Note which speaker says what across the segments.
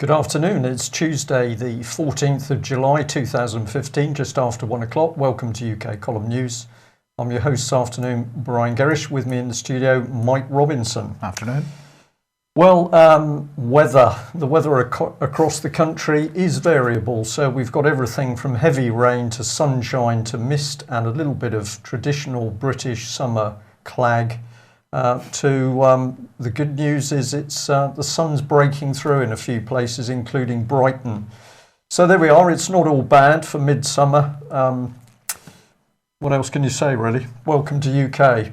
Speaker 1: Good afternoon. It's Tuesday, the 14th of July 2015, just after 1 o'clock. Welcome to UK Column News. I'm your host this afternoon, Brian Gerrish. With me in the studio, Mike Robinson.
Speaker 2: Afternoon.
Speaker 1: Well, the weather across the country is variable. So we've got everything from heavy rain to sunshine to mist and a little bit of traditional British summer clag. The good news is the sun's breaking through in a few places, including Brighton. So there we are. It's not all bad for midsummer. What else can you say, really? Welcome to UK.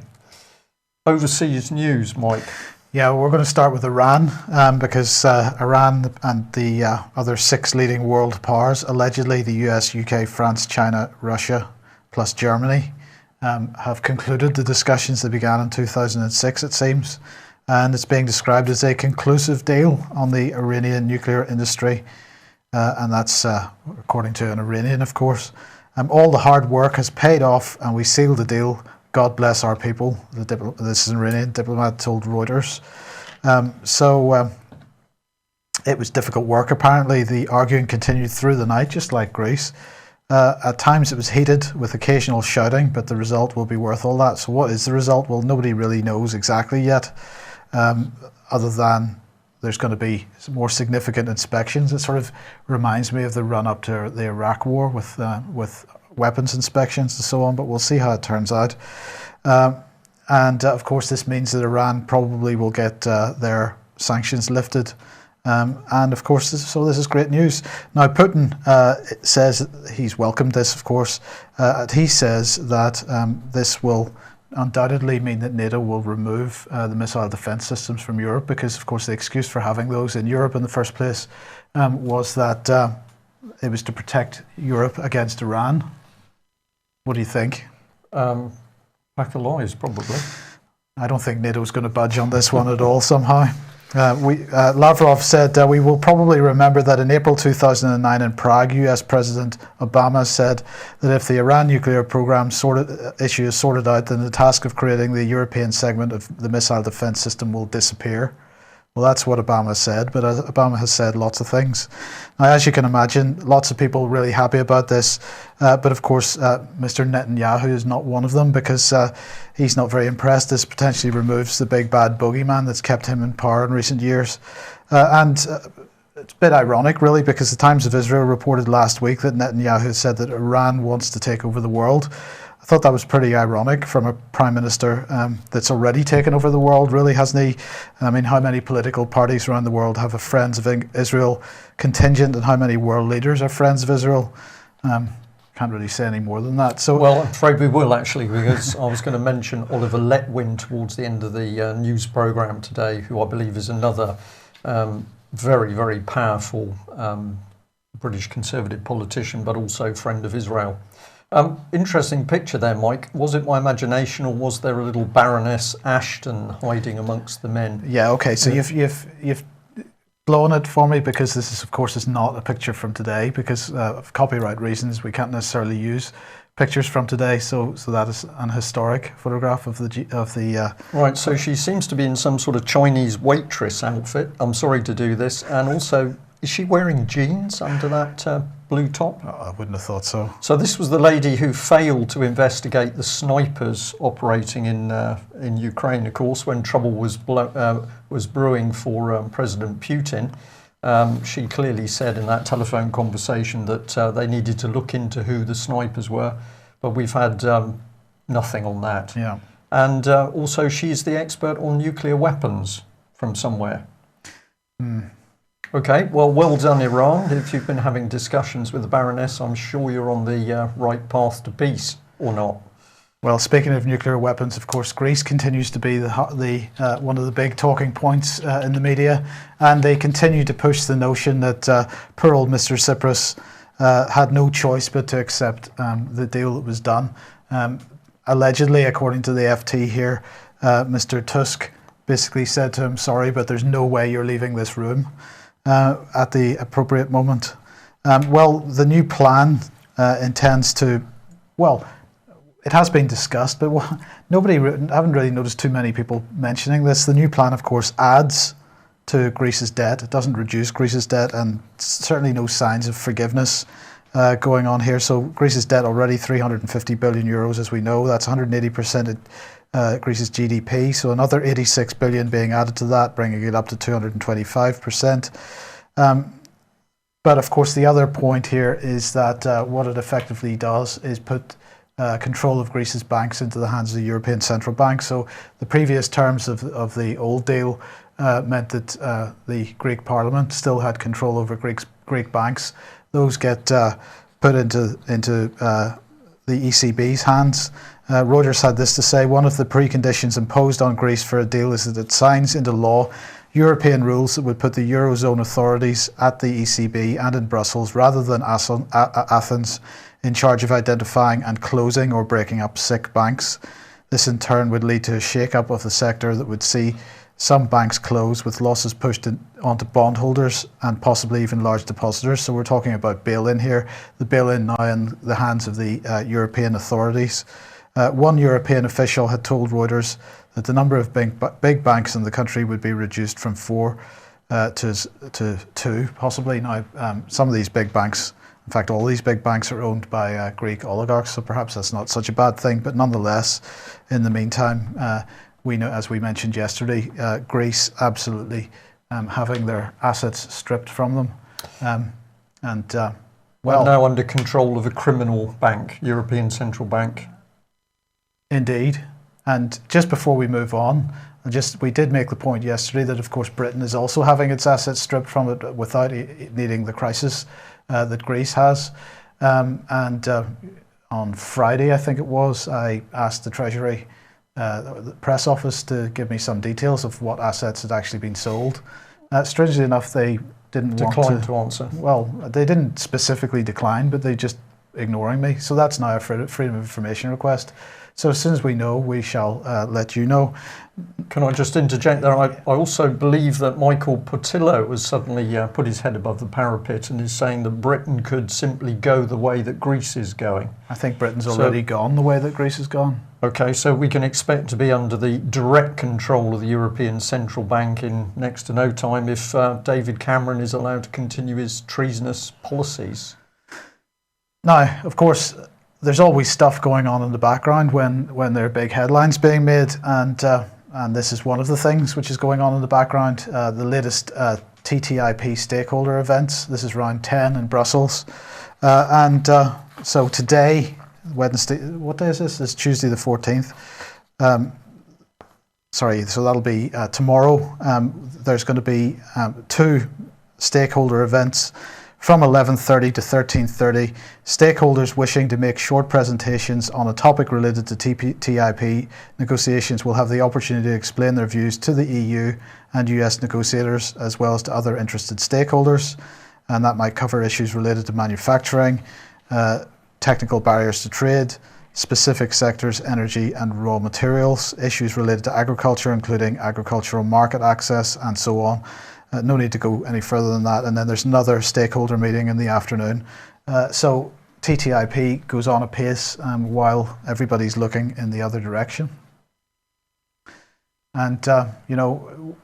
Speaker 1: Overseas news, Mike.
Speaker 2: Yeah, we're going to start with Iran because Iran and the other 6 leading world powers, allegedly the US, UK, France, China, Russia, plus Germany, have concluded the discussions that began in 2006, it seems, and it's being described as a conclusive deal on the Iranian nuclear industry, and that's according to an Iranian, of course. All the hard work has paid off, and we sealed the deal. God bless our people. This is an Iranian diplomat told Reuters. It was difficult work. Apparently, the arguing continued through the night, just like Greece. At times it was heated with occasional shouting, but the result will be worth all that. So what is the result? Well, nobody really knows exactly yet, other than there's going to be some more significant inspections. It sort of reminds me of the run-up to the Iraq War with weapons inspections and so on, but we'll see how it turns out. Of course, this means that Iran probably will get their sanctions lifted. And of course, this is great news. Now, Putin says he's welcomed this, of course. He says that this will undoubtedly mean that NATO will remove the missile defense systems from Europe because, of course, the excuse for having those in Europe in the first place was that it was to protect Europe against Iran. What do you think?
Speaker 1: Pack of lies, probably.
Speaker 2: I don't think NATO's going to budge on this one at all somehow. Lavrov said, we will probably remember that in April 2009 in Prague, US President Obama said that if the Iran nuclear program issue is sorted out, then the task of creating the European segment of the missile defense system will disappear. Well, that's what Obama said, but Obama has said lots of things. Now, as you can imagine, lots of people really happy about this, but of course, Mr. Netanyahu is not one of them because he's not very impressed. This potentially removes the big bad bogeyman that's kept him in power in recent years. It's a bit ironic, really, because the Times of Israel reported last week that Netanyahu said that Iran wants to take over the world. I thought that was pretty ironic from a prime minister that's already taken over the world, really, hasn't he? I mean, how many political parties around the world have a Friends of Israel contingent, and how many world leaders are Friends of Israel? Can't really say any more than that. So,
Speaker 1: well, I'm afraid we will, actually, because I was going to mention Oliver Letwin towards the end of the news programme today, who I believe is another very, very powerful British Conservative politician, but also friend of Israel. Interesting picture there, Mike. Was it my imagination, or was there a little Baroness Ashton hiding amongst the men?
Speaker 2: Yeah, okay. So you've blown it for me, because this is, of course, is not a picture from today, because of copyright reasons we can't necessarily use pictures from today. So that is an historic photograph of the.
Speaker 1: Right. So she seems to be in some sort of Chinese waitress outfit. I'm sorry to do this, and also, is she wearing jeans under that blue top?
Speaker 2: Oh, I wouldn't have thought so.
Speaker 1: So this was the lady who failed to investigate the snipers operating in Ukraine, of course, when trouble was brewing for President Putin. She clearly said in that telephone conversation that they needed to look into who the snipers were, but we've had nothing on that.
Speaker 2: Yeah.
Speaker 1: And also, she's the expert on nuclear weapons from somewhere. Okay, well done, Iran. If you've been having discussions with the Baroness, I'm sure you're on the right path to peace, or not.
Speaker 2: Well, speaking of nuclear weapons, of course, Greece continues to be the one of the big talking points in the media, and they continue to push the notion that poor old Mr. Tsipras had no choice but to accept the deal that was done. Allegedly, according to the FT here, Mr. Tusk basically said to him, sorry, but there's no way you're leaving this room at the appropriate moment. Well, the new plan intends to, well, it has been discussed, but I haven't really noticed too many people mentioning this. The new plan, of course, adds to Greece's debt. It doesn't reduce Greece's debt, and certainly no signs of forgiveness going on here. So Greece's debt already 350 billion euros, as we know. That's 180% of Greece's GDP. So another 86 billion being added to that, bringing it up to 225%. But of course, the other point here is that what it effectively does is put control of Greece's banks into the hands of the European Central Bank. So the previous terms of the old deal meant that the Greek Parliament still had control over Greek banks. Those get put into the ECB's hands. Reuters had this to say: one of the preconditions imposed on Greece for a deal is that it signs into law European rules that would put the Eurozone authorities at the ECB and in Brussels, rather than Athens, in charge of identifying and closing or breaking up sick banks. This in turn would lead to a shake-up of the sector that would see some banks close, with losses pushed onto bondholders and possibly even large depositors. So we're talking about bail-in here. The bail-in now in the hands of the European authorities. One European official had told Reuters that the number of big banks in the country would be reduced from 4 to 2, possibly. Now, some of these big banks, in fact, all these big banks are owned by Greek oligarchs, so perhaps that's not such a bad thing. But nonetheless, in the meantime, we know, as we mentioned yesterday, Greece absolutely having their assets stripped from them.
Speaker 1: Well, now under control of a criminal bank, European Central Bank.
Speaker 2: Indeed. And just before we move on, we did make the point yesterday that, of course, Britain is also having its assets stripped from it without needing the crisis that Greece has. On Friday, I think it was, I asked the Treasury the press office to give me some details of what assets had actually been sold. Strangely enough, they didn't
Speaker 1: decline to answer.
Speaker 2: Well, they didn't specifically decline, but they just ignoring me. So that's now a freedom of information request. So as soon as we know, we shall let you know.
Speaker 1: Can I just interject there? I also believe that Michael Portillo has suddenly put his head above the parapet and is saying that Britain could simply go the way that Greece is going.
Speaker 2: I think Britain's already gone the way that Greece has gone.
Speaker 1: Okay, so we can expect to be under the direct control of the European Central Bank in next to no time if David Cameron is allowed to continue his treasonous policies.
Speaker 2: Now, of course, there's always stuff going on in the background when there are big headlines being made, and this is one of the things which is going on in the background. The latest TTIP stakeholder events. This is round 10 in Brussels, so today, Wednesday. What day is this? It's Tuesday the 14th. So that'll be tomorrow. There's going to be 2 stakeholder events. From 11:30 to 13:30, stakeholders wishing to make short presentations on a topic related to TTIP negotiations will have the opportunity to explain their views to the EU and US negotiators, as well as to other interested stakeholders. And that might cover issues related to manufacturing, technical barriers to trade, specific sectors, energy and raw materials, issues related to agriculture, including agricultural market access, and so on. No need to go any further than that. And then there's another stakeholder meeting in the afternoon. So TTIP goes on apace while everybody's looking in the other direction. And,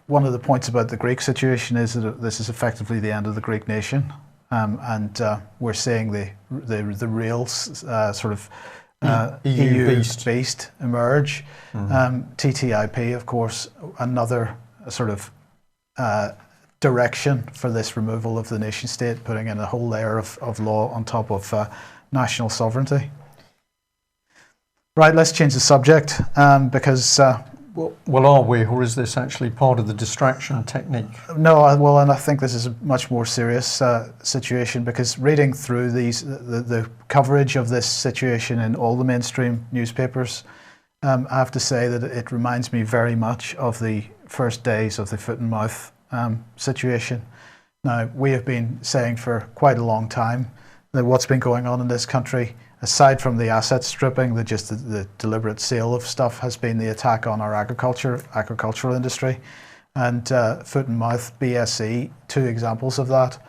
Speaker 2: one of the points about the Greek situation is that this is effectively the end of the Greek nation. And we're seeing the real sort of EU beast emerge. TTIP, of course, another sort of direction for this removal of the nation state, putting in a whole layer of law on top of national sovereignty. Right, let's change the subject because...
Speaker 1: Well, are we, or is this actually part of the distraction technique?
Speaker 2: No, and I think this is a much more serious situation, because reading through the coverage of this situation in all the mainstream newspapers, I have to say that it reminds me very much of the first days of the foot and mouth situation. Now, we have been saying for quite a long time that what's been going on in this country, aside from the asset stripping, the deliberate sale of stuff, has been the attack on our agricultural industry. And foot and mouth, BSE, 2 examples of that.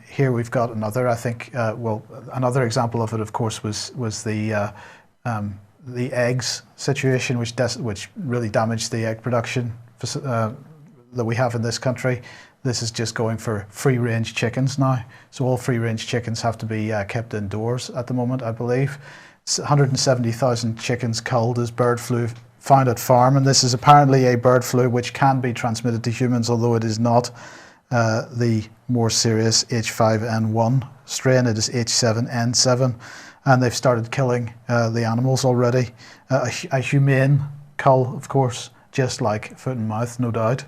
Speaker 2: Here we've got another, I think, another example of it, of course, was the eggs situation, which really damaged the egg production, that we have in this country. This is just going for free-range chickens now. So all free-range chickens have to be kept indoors at the moment, I believe. 170,000 chickens culled as bird flu found at farm, and this is apparently a bird flu which can be transmitted to humans, although it is not the more serious H5N1 strain. It is H7N7, and they've started killing the animals already. A humane cull, of course, just like foot and mouth, no doubt.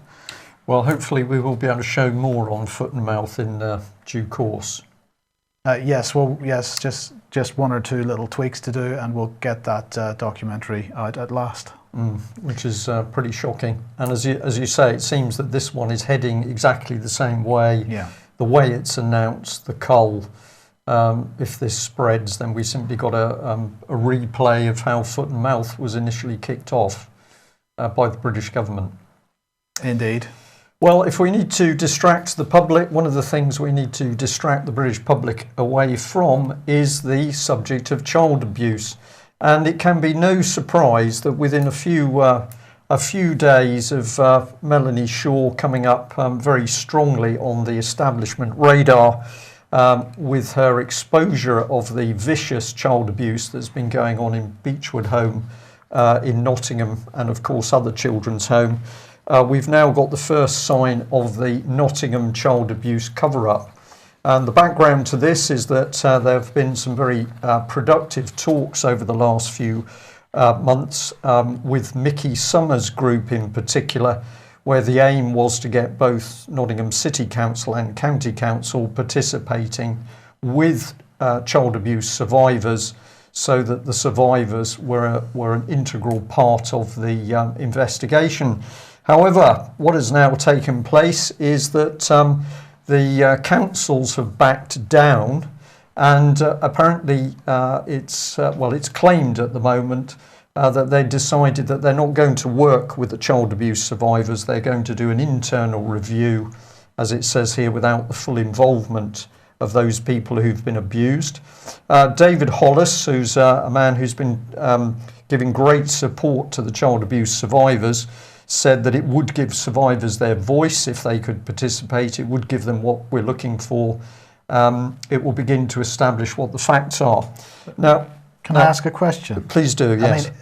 Speaker 1: Well, hopefully we will be able to show more on foot and mouth in due course.
Speaker 2: Yes, just one or two little tweaks to do, and we'll get that documentary out at last.
Speaker 1: Which is pretty shocking. And as you say, it seems that this one is heading exactly the same way.
Speaker 2: Yeah.
Speaker 1: The way it's announced, the cull. If this spreads, then we simply got a replay of how foot and mouth was initially kicked off by the British government.
Speaker 2: Indeed.
Speaker 1: Well, if we need to distract the public, one of the things we need to distract the British public away from is the subject of child abuse. And it can be no surprise that within a few days of Melanie Shaw coming up very strongly on the establishment radar with her exposure of the vicious child abuse that's been going on in Beechwood Home in Nottingham, and of course other children's home, we've now got the first sign of the Nottingham child abuse cover-up. And the background to this is that there have been some very productive talks over the last few months with Mickey Summers Group in particular, where the aim was to get both Nottingham City Council and County Council participating with child abuse survivors, so that the survivors were an integral part of the investigation. However, what has now taken place is that the councils have backed down, and apparently it's claimed at the moment that they decided that they're not going to work with the child abuse survivors. They're going to do an internal review, as it says here, without the full involvement of those people who've been abused. David Hollis, who's a man who's been giving great support to the child abuse survivors, said that it would give survivors their voice if they could participate. It would give them what we're looking for. It will begin to establish what the facts are. Now,
Speaker 2: can I ask a question?
Speaker 1: Please do, yes.
Speaker 2: I mean,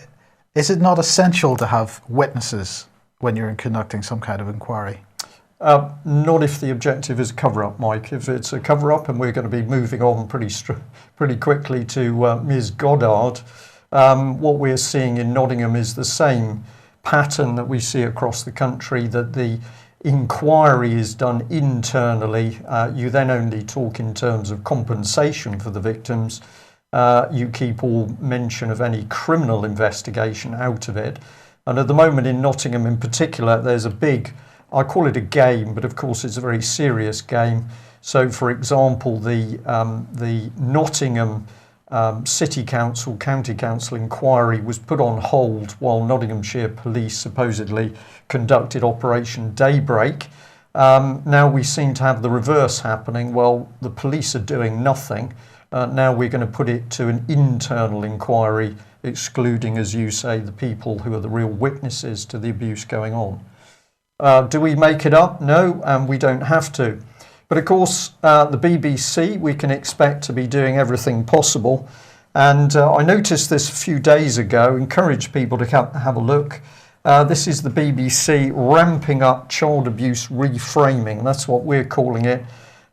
Speaker 2: is it not essential to have witnesses when you're conducting some kind of inquiry?
Speaker 1: Not if the objective is a cover-up, Mike. If it's a cover-up, and we're going to be moving on pretty quickly to Ms. Goddard, what we're seeing in Nottingham is the same pattern that we see across the country, that the inquiry is done internally. You then only talk in terms of compensation for the victims. You keep all mention of any criminal investigation out of it. And at the moment in Nottingham in particular, there's a big, I call it a game, but of course it's a very serious game. So for example, the Nottingham City Council, County Council inquiry was put on hold while Nottinghamshire Police supposedly conducted Operation Daybreak. Now we seem to have the reverse happening. Well, the police are doing nothing. Now we're going to put it to an internal inquiry, excluding, as you say, the people who are the real witnesses to the abuse going on. Do we make it up? No, and we don't have to. But of course, the BBC, we can expect to be doing everything possible. And I noticed this a few days ago, encouraged people to have a look. This is the BBC ramping up child abuse reframing. That's what we're calling it,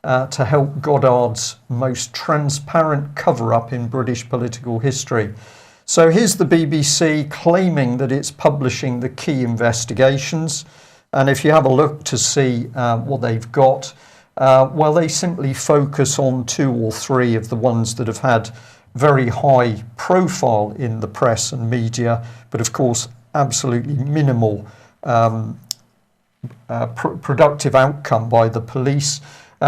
Speaker 1: to help Goddard's most transparent cover-up in British political history. So here's the BBC claiming that it's publishing the key investigations. And if you have a look to see what they've got, well, they simply focus on 2 or 3 of the ones that have had very high profile in the press and media, but of course absolutely minimal productive outcome by the police.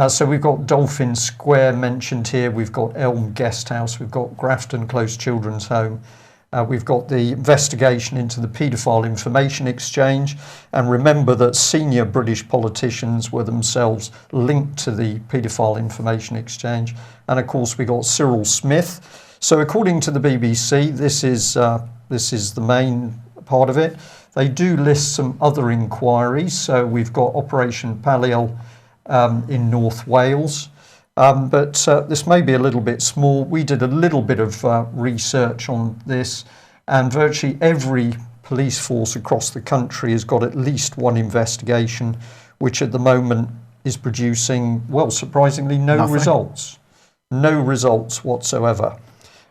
Speaker 1: So we've got Dolphin Square mentioned here, we've got Elm Guesthouse, we've got Grafton Close Children's Home, we've got the investigation into the paedophile information exchange, and remember that senior British politicians were themselves linked to the paedophile information exchange, and of course we got Cyril Smith. So according to the BBC, this is the main part of it. They do list some other inquiries. So we've got Operation Palliel in North Wales. But this may be a little bit small. We did a little bit of research on this, and virtually every police force across the country has got at least one investigation, which at the moment is producing, well, surprisingly, no results. No results whatsoever.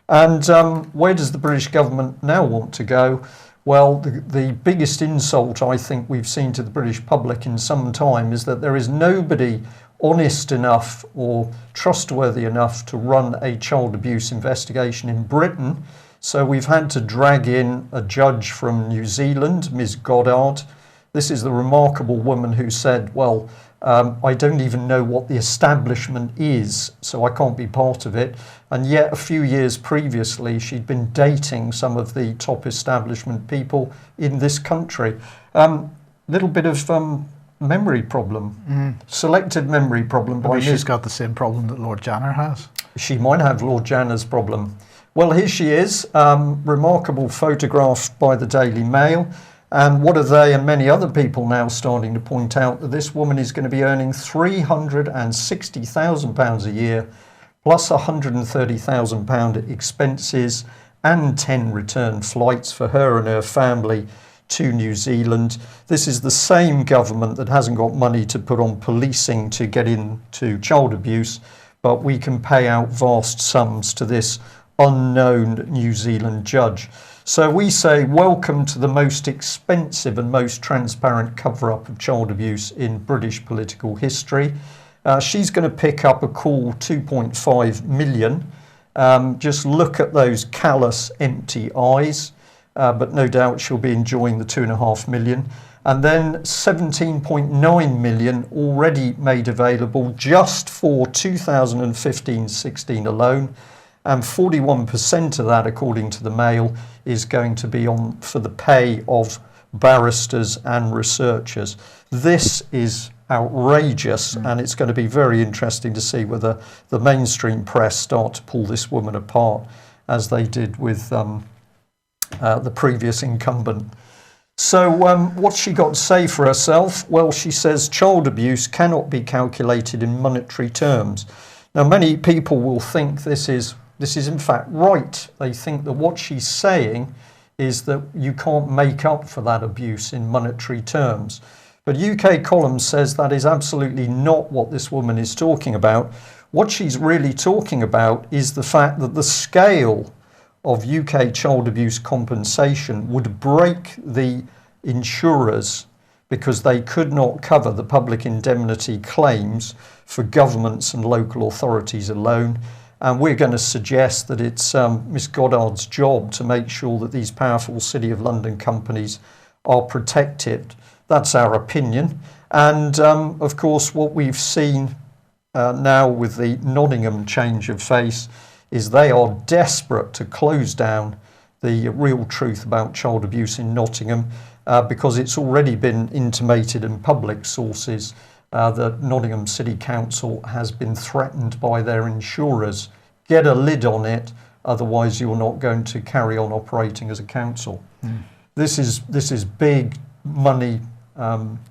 Speaker 1: And where does the British government now want to go? Well, the biggest insult I think we've seen to the British public in some time is that there is nobody honest enough or trustworthy enough to run a child abuse investigation in Britain. So we've had to drag in a judge from New Zealand, Ms. Goddard. This is the remarkable woman who said, well, I don't even know what the establishment is, so I can't be part of it. And yet a few years previously, she'd been dating some of the top establishment people in this country. Little bit of memory problem, selective memory problem.
Speaker 2: I mean, she's got the same problem that Lord Janner has.
Speaker 1: She might have Lord Janner's problem. Well, here she is, remarkable photograph by the Daily Mail. And what are they and many other people now starting to point out? That this woman is going to be earning £360,000 a year, plus £130,000 expenses and 10 return flights for her and her family to New Zealand. This is the same government that hasn't got money to put on policing to get into child abuse, but we can pay out vast sums to this unknown New Zealand judge. So we say welcome to the most expensive and most transparent cover-up of child abuse in British political history. She's going to pick up a cool 2.5 million. Just look at those callous, empty eyes. But no doubt she'll be enjoying the 2.5 million. And then 17.9 million already made available just for 2015-16 alone. And 41% of that, according to the Mail, is going to be on for the pay of barristers and researchers. This is outrageous, and it's going to be very interesting to see whether the mainstream press start to pull this woman apart, as they did with the previous incumbent. So what's she got to say for herself? Well, she says child abuse cannot be calculated in monetary terms. Now, many people will think this is in fact right. They think that what she's saying is that you can't make up for that abuse in monetary terms. But UK Column says that is absolutely not what this woman is talking about. What she's really talking about is the fact that the scale of UK child abuse compensation would break the insurers because they could not cover the public indemnity claims for governments and local authorities alone. And we're going to suggest that it's Ms. Goddard's job to make sure that these powerful City of London companies are protected. That's our opinion. And of course, what we've seen now with the Nottingham change of face is they are desperate to close down the real truth about child abuse in Nottingham because it's already been intimated in public sources that Nottingham City Council has been threatened by their insurers. Get a lid on it, otherwise you're not going to carry on operating as a council. This is big money,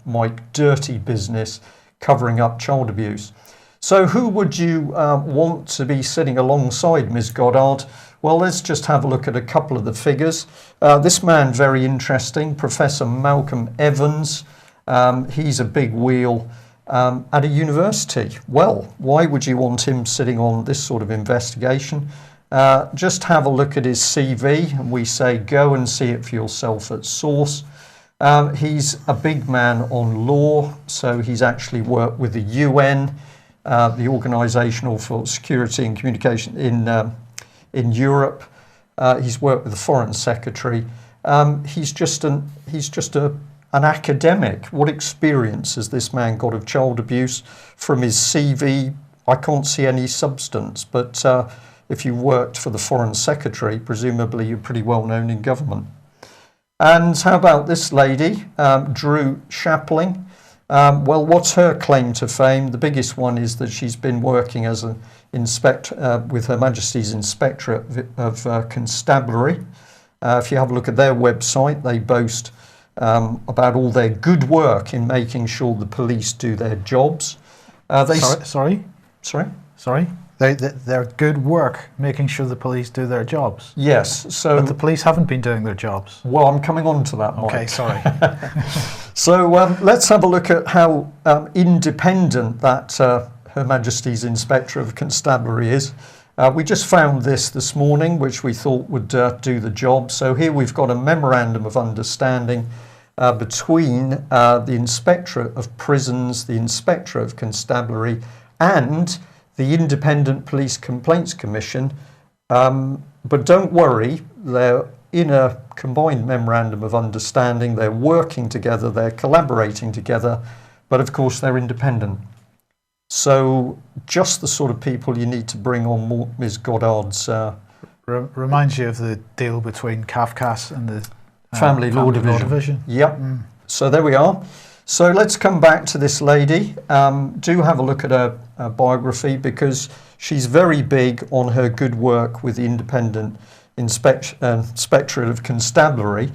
Speaker 1: Mike, dirty business covering up child abuse. So who would you want to be sitting alongside Ms. Goddard? Well, let's just have a look at a couple of the figures. This man, very interesting, Professor Malcolm Evans. He's a big wheel at a university. Well, why would you want him sitting on this sort of investigation? Just have a look at his CV, and we say go and see it for yourself at source. He's a big man on law, so he's actually worked with the UN, the Organisation for Security and Communication in Europe. He's worked with the Foreign Secretary. He's just an academic. What experience has this man got of child abuse? From his CV, I can't see any substance, but if you worked for the Foreign Secretary, presumably you're pretty well known in government. And how about this lady, Drew Shapling? Well, what's her claim to fame? The biggest one is that she's been working as an inspector with Her Majesty's Inspectorate of Constabulary. If you have a look at their website, they boast about all their good work in making sure the police do their jobs.
Speaker 2: Sorry? Their good work making sure the police do their jobs.
Speaker 1: Yes. So,
Speaker 2: but the police haven't been doing their jobs.
Speaker 1: Well, I'm coming on to that, Mike.
Speaker 2: Okay, sorry.
Speaker 1: So let's have a look at how independent that Her Majesty's Inspector of Constabulary is. We just found this morning, which we thought would do the job. So here we've got a memorandum of understanding between the Inspectorate of Prisons, the Inspectorate of Constabulary, and the Independent Police Complaints Commission. But don't worry, they're in a combined memorandum of understanding. They're working together, they're collaborating together, but of course they're independent. So just the sort of people you need to bring on Ms. Goddard's...
Speaker 2: Reminds you of the deal between CAFCAS and the
Speaker 1: Family Law Division. Yep. So there we are. So let's come back to this lady. Do have a look at her biography, because she's very big on her good work with the Independent Inspectorate of Constabulary.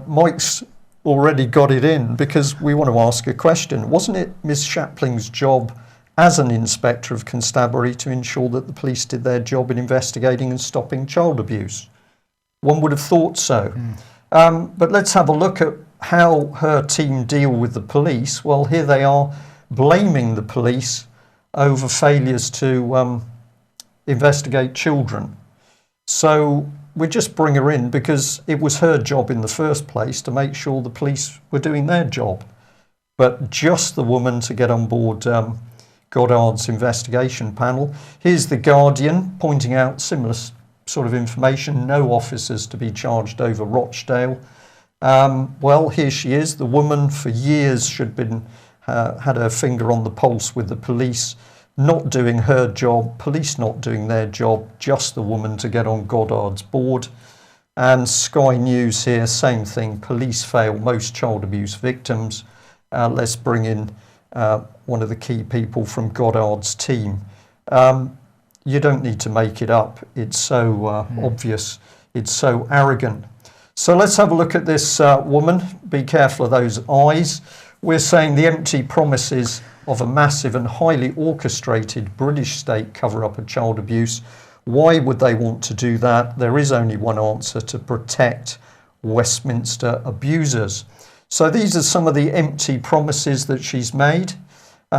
Speaker 1: Mike's already got it in, because we want to ask a question. Wasn't it Miss Shapling's job as an Inspector of Constabulary to ensure that the police did their job in investigating and stopping child abuse? One would have thought so. But let's have a look at how her team deal with the police. Well, here they are blaming the police over failures to investigate children. So we just bring her in because it was her job in the first place to make sure the police were doing their job. But just the woman to get on board Goddard's investigation panel. Here's the Guardian pointing out similar sort of information. No officers to be charged over Rochdale. Well, here she is. The woman for years should been had her finger on the pulse with the police, not doing her job, police not doing their job, just the woman to get on Goddard's board. And Sky News here, same thing, police fail most child abuse victims. Let's bring in one of the key people from Goddard's team. You don't need to make it up. It's so obvious. It's so arrogant. So let's have a look at this woman. Be careful of those eyes. We're saying the empty promises of a massive and highly orchestrated British state cover-up of child abuse. Why would they want to do that? There is only one answer: to protect Westminster abusers. So these are some of the empty promises that she's made.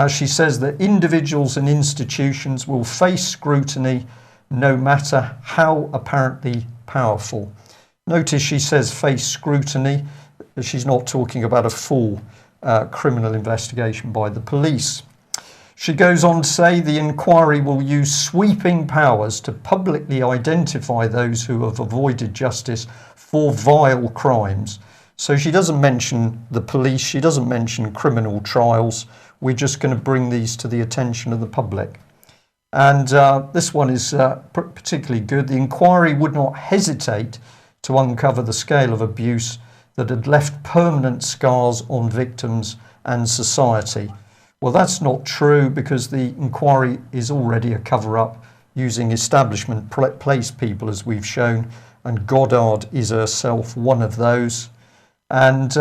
Speaker 1: She says that individuals and institutions will face scrutiny no matter how apparently powerful. Notice she says face scrutiny. She's not talking about a full criminal investigation by the police. She goes on to say the inquiry will use sweeping powers to publicly identify those who have avoided justice for vile crimes. So she doesn't mention the police, she doesn't mention criminal trials. We're just going to bring these to the attention of the public. And this one is particularly good. The inquiry would not hesitate to uncover the scale of abuse that had left permanent scars on victims and society. Well, that's not true, because the inquiry is already a cover-up using establishment place people, as we've shown, and Goddard is herself one of those. And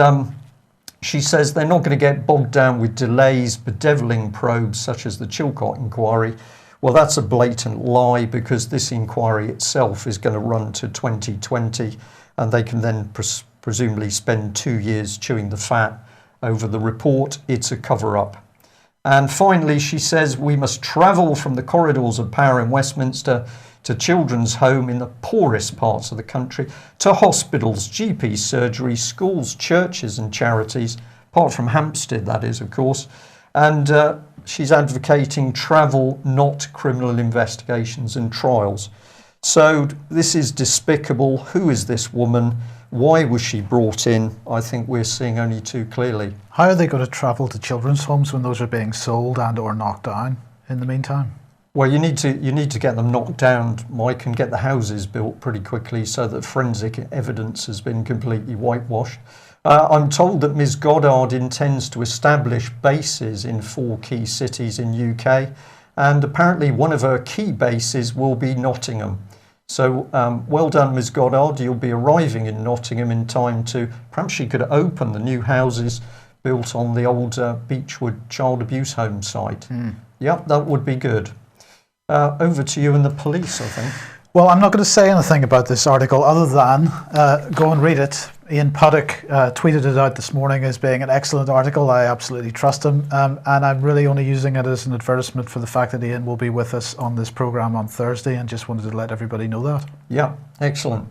Speaker 1: she says they're not going to get bogged down with delays, bedeviling probes such as the Chilcot inquiry. Well, that's a blatant lie, because this inquiry itself is going to run to 2020, and they can then presumably spend 2 years chewing the fat over the report. It's a cover-up. And finally, she says we must travel from the corridors of power in Westminster to children's home in the poorest parts of the country, to hospitals, GP surgeries, schools, churches and charities, apart from Hampstead, that is, of course. And she's advocating travel, not criminal investigations and trials. So this is despicable. Who is this woman? Why was she brought in? I think we're seeing only too clearly.
Speaker 2: How are they going to travel to children's homes when those are being sold and or knocked down in the meantime?
Speaker 1: Well, you need to get them knocked down, Mike, and get the houses built pretty quickly so that forensic evidence has been completely whitewashed. I'm told that Ms. Goddard intends to establish bases in 4 key cities in UK, and apparently one of her key bases will be Nottingham. So well done, Ms Goddard. You'll be arriving in Nottingham in time to, perhaps she could open the new houses built on the old Beechwood child abuse home site. Yep, that would be good. Over to you and the police, I think.
Speaker 2: Well, I'm not going to say anything about this article other than go and read it. Ian Puddock tweeted it out this morning as being an excellent article. I absolutely trust him. And I'm really only using it as an advertisement for the fact that Ian will be with us on this programme on Thursday, and just wanted to let everybody know that.
Speaker 1: Yeah, excellent.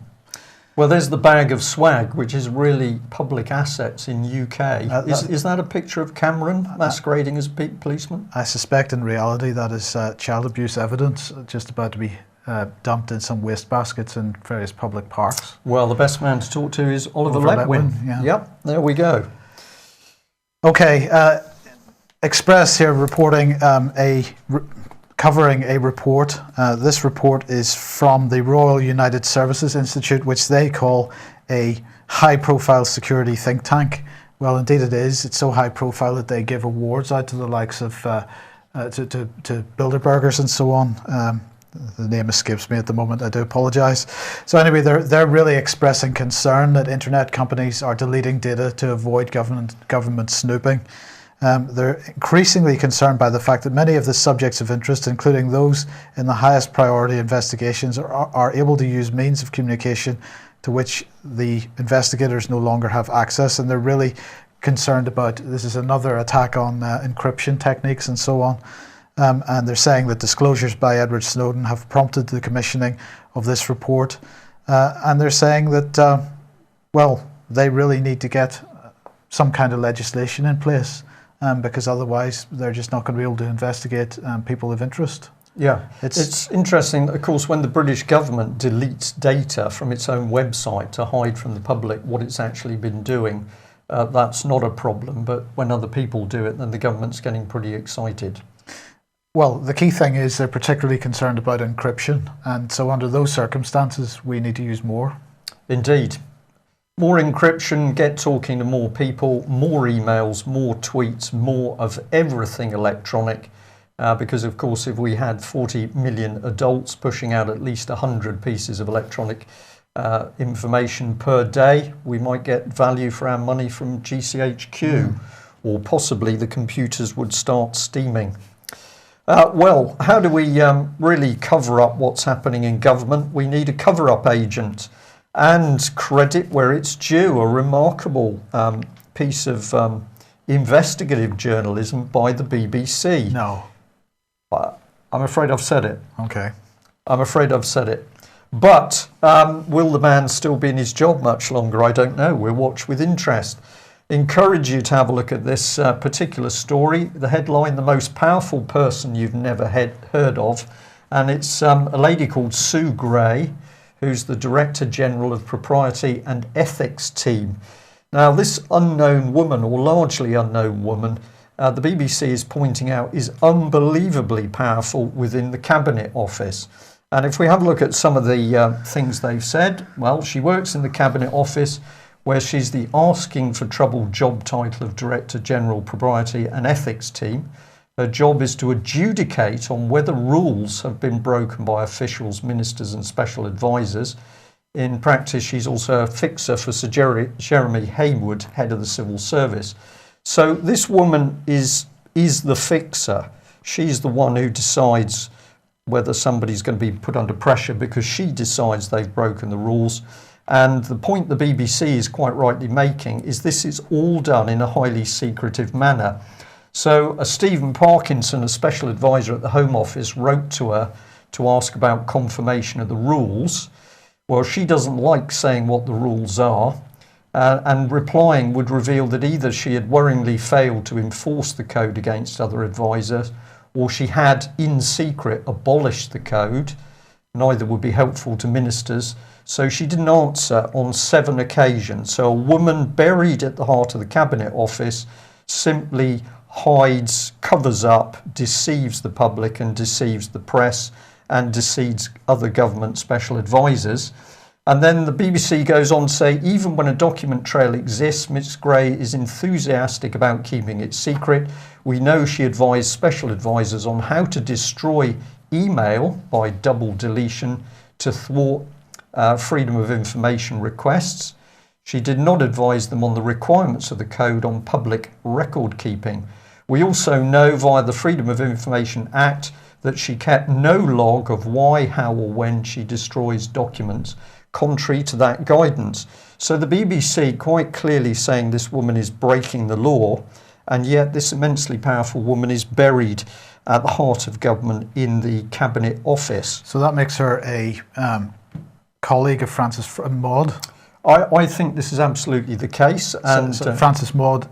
Speaker 1: Well, there's the bag of swag, which is really public assets in UK. Is that a picture of Cameron masquerading as a policeman?
Speaker 2: I suspect in reality that is child abuse evidence just about to be dumped in some waste baskets in various public parks.
Speaker 1: Well, the best man to talk to is Oliver Letwin.
Speaker 2: Yeah.
Speaker 1: Yep, there we go.
Speaker 2: Okay, Express here reporting covering a report. This report is from the Royal United Services Institute, which they call a high-profile security think tank. Well, indeed it is. It's so high-profile that they give awards out to the likes of to Bilderbergers and so on. The name escapes me at the moment. I do apologise. So anyway, they're really expressing concern that internet companies are deleting data to avoid government snooping. They're increasingly concerned by the fact that many of the subjects of interest, including those in the highest priority investigations, are able to use means of communication to which the investigators no longer have access, and they're really concerned about this is another attack on encryption techniques and so on. And they're saying that disclosures by Edward Snowden have prompted the commissioning of this report, and they're saying that well, they really need to get some kind of legislation in place. Because otherwise they're just not going to be able to investigate people of interest.
Speaker 1: Yeah, it's interesting, of course, when the British government deletes data from its own website to hide from the public what it's actually been doing, that's not a problem. But when other people do it, then the government's getting pretty excited.
Speaker 2: Well, the key thing is they're particularly concerned about encryption. And so under those circumstances, we need to use more.
Speaker 1: Indeed. More encryption, get talking to more people, more emails, more tweets, more of everything electronic. Because, of course, if we had 40 million adults pushing out at least 100 pieces of electronic information per day, we might get value for our money from GCHQ, or possibly the computers would start steaming. Well, how do we really cover up what's happening in government? We need a cover-up agent. And credit where it's due, a remarkable piece of investigative journalism by the BBC.
Speaker 2: No.
Speaker 1: I'm afraid I've said it.
Speaker 2: Okay.
Speaker 1: I'm afraid I've said it. But will the man still be in his job much longer? I don't know. We'll watch with interest. Encourage you to have a look at this particular story. The headline, The Most Powerful Person You've Never Heard Of. And it's a lady called Sue Gray, who's the Director General of Propriety and Ethics Team. Now, this unknown woman, or largely unknown woman, the BBC is pointing out is unbelievably powerful within the Cabinet Office. And if we have a look at some of the things they've said, well, she works in the Cabinet Office, where she's the asking for trouble job title of Director General Propriety and Ethics Team. Her job is to adjudicate on whether rules have been broken by officials, ministers and special advisors. In practice, she's also a fixer for Sir Jeremy Haywood, head of the Civil Service. So this woman is the fixer. She's the one who decides whether somebody's going to be put under pressure because she decides they've broken the rules. And the point the BBC is quite rightly making is this is all done in a highly secretive manner. So Stephen Parkinson, a special advisor at the Home Office, wrote to her to ask about confirmation of the rules. Well, she doesn't like saying what the rules are, and replying would reveal that either she had worryingly failed to enforce the code against other advisors, or she had, in secret, abolished the code. Neither would be helpful to ministers. So she didn't answer on 7 occasions. So a woman buried at the heart of the Cabinet Office simply hides, covers up, deceives the public and deceives the press and deceives other government special advisors. And then the BBC goes on to say, even when a document trail exists, Ms Gray is enthusiastic about keeping it secret. We know she advised special advisors on how to destroy email by double deletion to thwart freedom of information requests. She did not advise them on the requirements of the code on public record keeping. We also know via the Freedom of Information Act that she kept no log of why, how or when she destroys documents, contrary to that guidance. So the BBC quite clearly saying this woman is breaking the law, and yet this immensely powerful woman is buried at the heart of government in the Cabinet Office.
Speaker 2: So that makes her a colleague of Francis Maude?
Speaker 1: I think this is absolutely the case. And
Speaker 2: so Francis Maude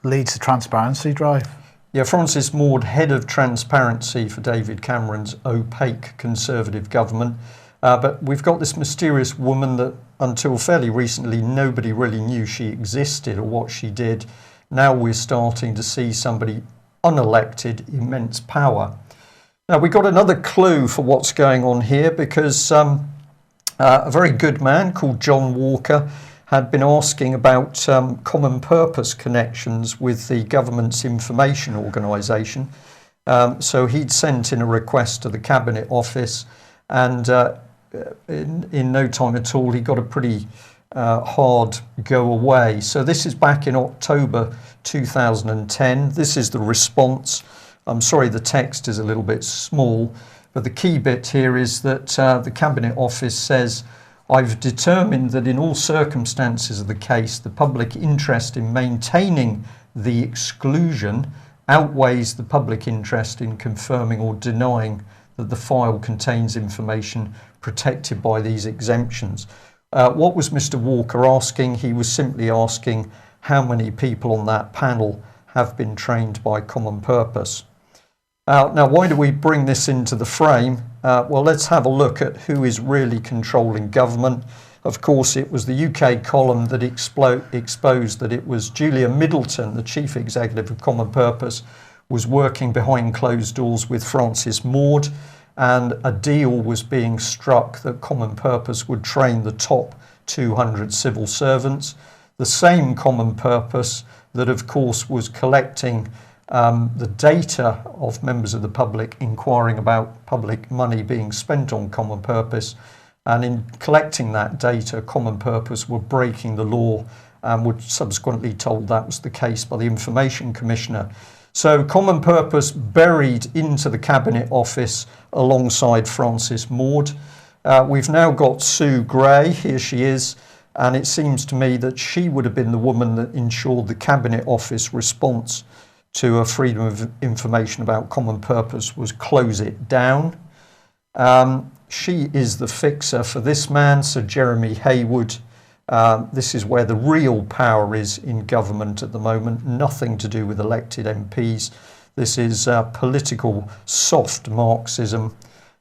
Speaker 2: leads the transparency drive?
Speaker 1: Yeah, Francis Maude, head of transparency for David Cameron's opaque Conservative government. But we've got this mysterious woman that until fairly recently nobody really knew she existed or what she did. Now we're starting to see somebody unelected, immense power. Now we've got another clue for what's going on here, because a very good man called John Walker had been asking about common purpose connections with the government's information organisation. So he'd sent in a request to the Cabinet Office, and in no time at all he got a pretty hard go away. So this is back in October 2010. This is the response. I'm sorry the text is a little bit small, but the key bit here is that the Cabinet Office says, I've determined that in all circumstances of the case, the public interest in maintaining the exclusion outweighs the public interest in confirming or denying that the file contains information protected by these exemptions. What was Mr. Walker asking? He was simply asking how many people on that panel have been trained by Common Purpose. Now, why do we bring this into the frame? Well, let's have a look at who is really controlling government. Of course, it was the UK column that exposed that it was Julia Middleton, the chief executive of Common Purpose, was working behind closed doors with Francis Maude, and a deal was being struck that Common Purpose would train the top 200 civil servants. The same Common Purpose that, of course, was collecting the data of members of the public inquiring about public money being spent on Common Purpose, and in collecting that data, Common Purpose were breaking the law and were subsequently told that was the case by the Information Commissioner. So Common Purpose buried into the Cabinet Office alongside Francis Maude. We've now got Sue Gray, here she is, and it seems to me that she would have been the woman that ensured the Cabinet Office response to a freedom of information about Common Purpose was close it down. She is the fixer for this man, Sir Jeremy Haywood. This is where the real power is in government at the moment, nothing to do with elected MPs. This is political soft Marxism.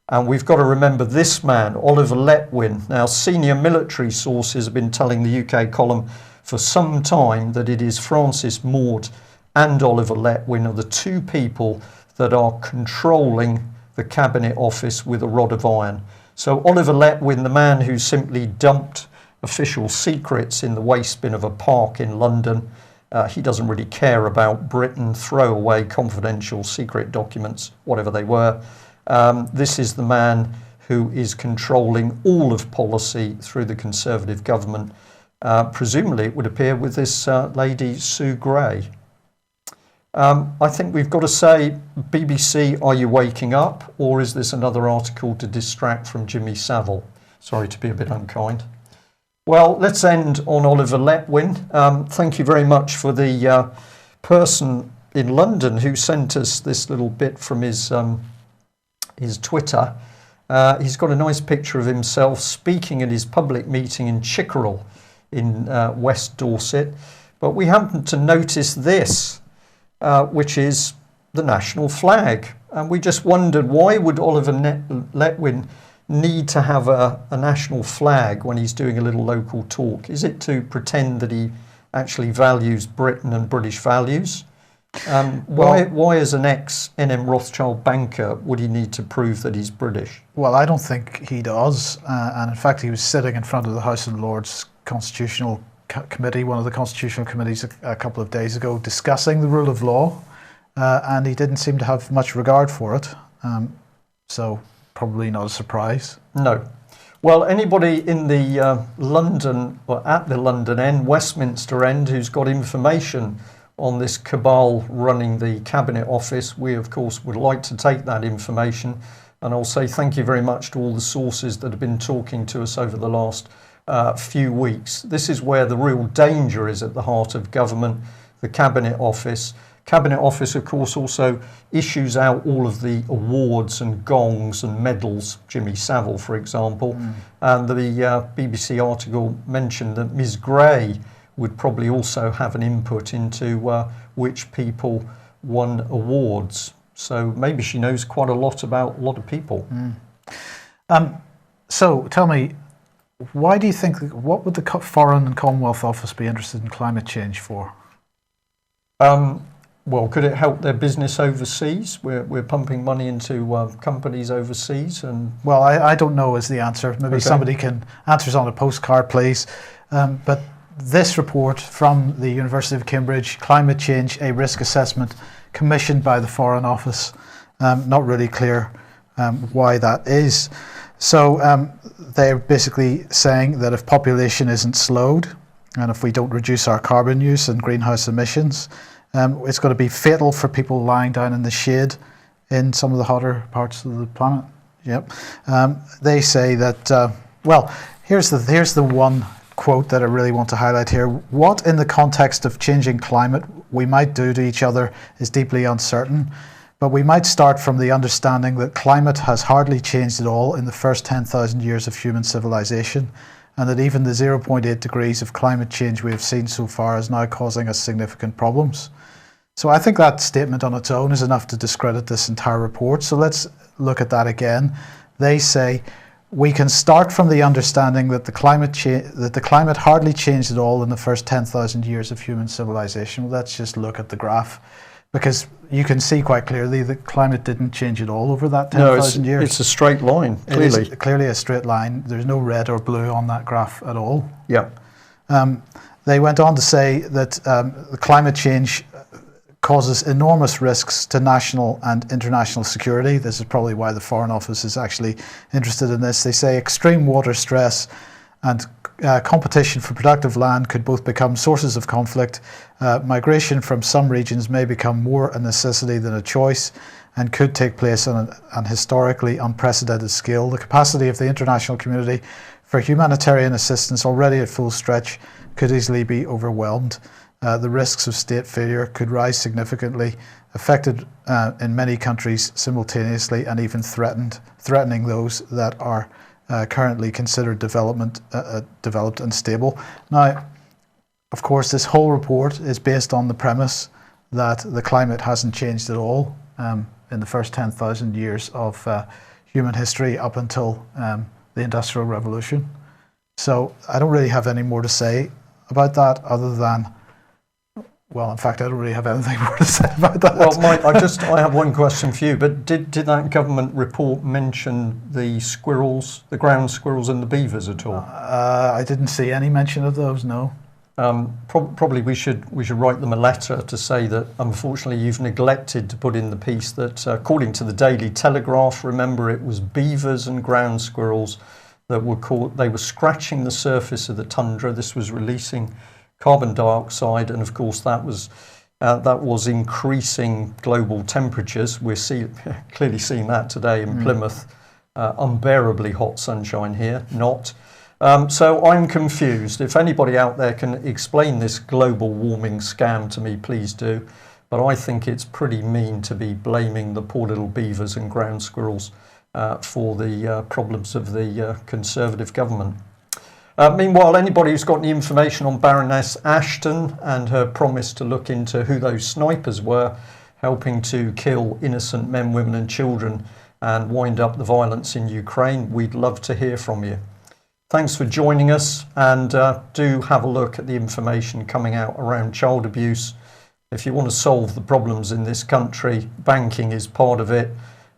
Speaker 1: And we've got to remember this man, Oliver Letwin. Now, senior military sources have been telling the UK column for some time that it is Francis Maude and Oliver Letwin are the two people that are controlling the Cabinet Office with a rod of iron. So Oliver Letwin, the man who simply dumped official secrets in the waste bin of a park in London, he doesn't really care about Britain, throw away confidential secret documents, whatever they were. This is the man who is controlling all of policy through the Conservative government. Presumably it would appear with this lady Sue Gray. I think we've got to say, BBC, are you waking up, or is this another article to distract from Jimmy Savile? Sorry to be a bit unkind. Well, let's end on Oliver Letwin. Thank you very much for the person in London who sent us this little bit from his Twitter. He's got a nice picture of himself speaking at his public meeting in Chickerell in West Dorset. But we happen to notice this, which is the national flag. And we just wondered, why would Oliver Letwin need to have a national flag when he's doing a little local talk? Is it to pretend that he actually values Britain and British values? Why as an ex-NM Rothschild banker would he need to prove that he's British?
Speaker 2: Well, I don't think he does. And in fact, he was sitting in front of the House of Lords Constitutional Committee, one of the constitutional committees a couple of days ago, discussing the rule of law, and he didn't seem to have much regard for it. So probably not a surprise.
Speaker 1: No. Well, anybody in the London, or at the London end, Westminster end, who's got information on this cabal running the Cabinet Office, we of course would like to take that information. And I'll say thank you very much to all the sources that have been talking to us over the last few weeks. This is where the real danger is at the heart of government, the Cabinet Office. Cabinet Office, of course, also issues out all of the awards and gongs and medals, Jimmy Savile, for example. And the BBC article mentioned that Ms. Gray would probably also have an input into which people won awards. So maybe she knows quite a lot about a lot of people.
Speaker 2: So tell me, why do you think, what would the Foreign and Commonwealth Office be interested in climate change for?
Speaker 1: Well, could it help their business overseas? We're pumping money into companies overseas, and
Speaker 2: well, I don't know is the answer. Maybe somebody can answer us on a postcard, please. But this report from the University of Cambridge, Climate Change, a Risk Assessment, commissioned by the Foreign Office. Not really clear why that is. So they're basically saying that if population isn't slowed, and if we don't reduce our carbon use and greenhouse emissions, it's going to be fatal for people lying down in the shade in some of the hotter parts of the planet. Yep. They say that, well, here's the one quote that I really want to highlight here. What in the context of changing climate we might do to each other is deeply uncertain, but we might start from the understanding that climate has hardly changed at all in the first 10,000 years of human civilization, and that even the 0.8 degrees of climate change we have seen so far is now causing us significant problems. So I think that statement on its own is enough to discredit this entire report. So let's look at that again. They say we can start from the understanding that the climate hardly changed at all in the first 10,000 years of human civilization. Well, let's just look at the graph, because you can see quite clearly that climate didn't change at all over that 10,000 years.
Speaker 1: It's a straight line, clearly.
Speaker 2: It is clearly a straight line. There's no red or blue on that graph at all.
Speaker 1: Yeah.
Speaker 2: They went on to say that the climate change causes enormous risks to national and international security. This is probably why the Foreign Office is actually interested in this. They say extreme water stress and competition for productive land could both become sources of conflict. Migration from some regions may become more a necessity than a choice and could take place on an historically unprecedented scale. The capacity of the international community for humanitarian assistance, already at full stretch, could easily be overwhelmed. The risks of state failure could rise significantly, affected in many countries simultaneously, and even threatening those that are currently considered developed and stable. Now, of course, this whole report is based on the premise that the climate hasn't changed at all in the first 10,000 years of human history up until the Industrial Revolution. So I don't really have any more to say about that other than, well, in fact, I don't really have anything more to say about that.
Speaker 1: Well, Mike, I have one question for you. But did that government report mention the squirrels, the ground squirrels and the beavers at all?
Speaker 2: I didn't see any mention of those, no.
Speaker 1: Probably we should write them a letter to say that unfortunately you've neglected to put in the piece that according to the Daily Telegraph, remember it was beavers and ground squirrels that were caught. They were scratching the surface of the tundra. This was releasing carbon dioxide, and of course that was increasing global temperatures. We're clearly seeing that today in Plymouth. Unbearably hot sunshine here, not. So I'm confused. If anybody out there can explain this global warming scam to me, please do. But I think it's pretty mean to be blaming the poor little beavers and ground squirrels for the problems of the Conservative government. Meanwhile, anybody who's got any information on Baroness Ashton and her promise to look into who those snipers were helping to kill innocent men, women and children and wind up the violence in Ukraine, we'd love to hear from you. Thanks for joining us, and do have a look at the information coming out around child abuse. If you want to solve the problems in this country, banking is part of it.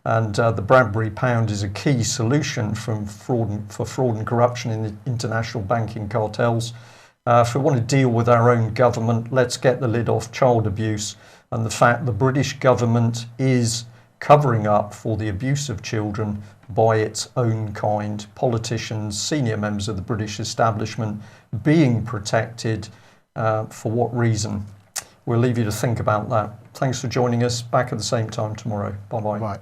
Speaker 1: And the Bradbury Pound is a key solution for fraud and corruption in the international banking cartels. If we want to deal with our own government, let's get the lid off child abuse and the fact the British government is covering up for the abuse of children by its own kind, politicians, senior members of the British establishment being protected. For what reason? We'll leave you to think about that. Thanks for joining us. Back at the same time tomorrow. Bye-bye.
Speaker 2: Bye.